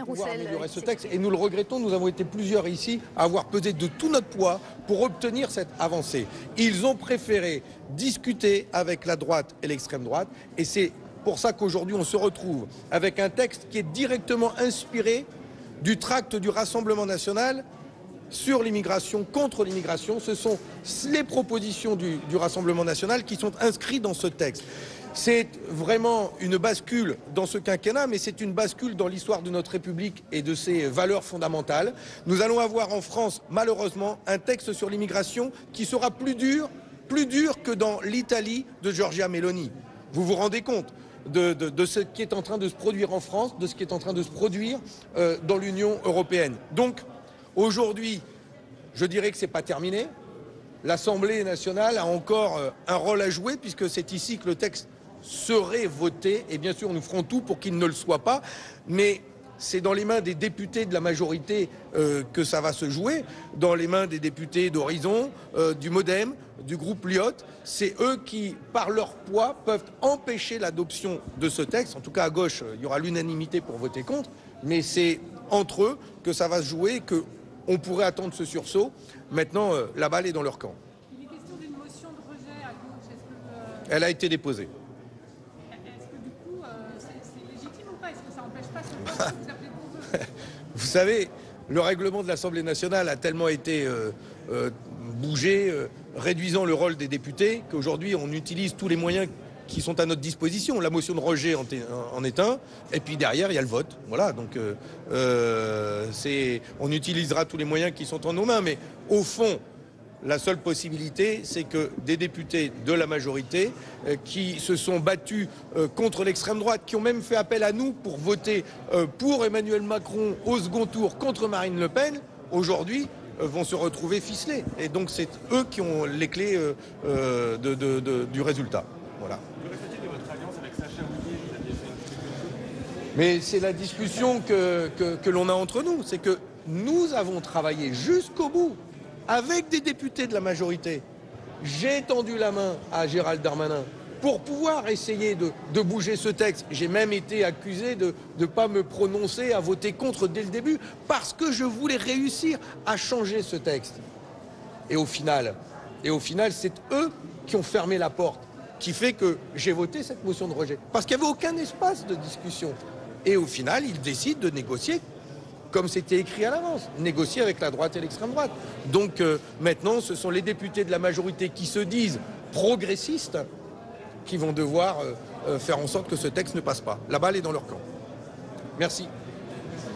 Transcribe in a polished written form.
pouvoir améliorer ce texte et nous le regrettons, nous avons été plusieurs ici à avoir pesé de tout notre poids pour obtenir cette avancée. Ils ont préféré discuter avec la droite et l'extrême droite et c'est pour ça qu'aujourd'hui on se retrouve avec un texte qui est directement inspiré du tract du Rassemblement national sur l'immigration, contre l'immigration. Ce sont les propositions du Rassemblement national qui sont inscrites dans ce texte. C'est vraiment une bascule dans ce quinquennat, mais c'est une bascule dans l'histoire de notre République et de ses valeurs fondamentales. Nous allons avoir en France, malheureusement, un texte sur l'immigration qui sera plus dur que dans l'Italie de Giorgia Meloni. Vous vous rendez compte de ce qui est en train de se produire en France, de ce qui est en train de se produire dans l'Union européenne. Donc, aujourd'hui, je dirais que ce n'est pas terminé. L'Assemblée nationale a encore un rôle à jouer puisque c'est ici que le texte serait voté et bien sûr nous ferons tout pour qu'il ne le soit pas, mais c'est dans les mains des députés de la majorité que ça va se jouer, dans les mains des députés d'Horizon, du Modem, du groupe Lyot. C'est eux qui, par leur poids, peuvent empêcher l'adoption de ce texte. En tout cas, à gauche, il y aura l'unanimité pour voter contre, mais c'est entre eux que ça va se jouer, qu'on pourrait attendre ce sursaut. Maintenant, la balle est dans leur camp. Il est question d'une motion de rejet à gauche. Elle a été déposée. Est-ce que du coup, c'est légitime ou pas? Est-ce que ça n'empêche pas ce vote que vous appelez pour eux? Vous savez, le règlement de l'Assemblée nationale a tellement été bougé, réduisant le rôle des députés, qu'aujourd'hui on utilise tous les moyens qui sont à notre disposition. La motion de rejet en est un, et puis derrière il y a le vote. Voilà, donc on utilisera tous les moyens qui sont en nos mains, mais au fond, la seule possibilité, c'est que des députés de la majorité qui se sont battus contre l'extrême droite, qui ont même fait appel à nous pour voter pour Emmanuel Macron au second tour contre Marine Le Pen, aujourd'hui vont se retrouver ficelés. Et donc c'est eux qui ont les clés du résultat. Voilà. Mais c'est la discussion que l'on a entre nous. C'est que nous avons travaillé jusqu'au bout avec des députés de la majorité. J'ai tendu la main à Gérald Darmanin pour pouvoir essayer de bouger ce texte. J'ai même été accusé de ne pas me prononcer, à voter contre dès le début, parce que je voulais réussir à changer ce texte. Et au final, c'est eux qui ont fermé la porte, qui fait que j'ai voté cette motion de rejet. Parce qu'il n'y avait aucun espace de discussion. Et au final, ils décident de négocier comme c'était écrit à l'avance, négocier avec la droite et l'extrême droite. Donc maintenant, ce sont les députés de la majorité qui se disent progressistes qui vont devoir faire en sorte que ce texte ne passe pas. La balle est dans leur camp. Merci.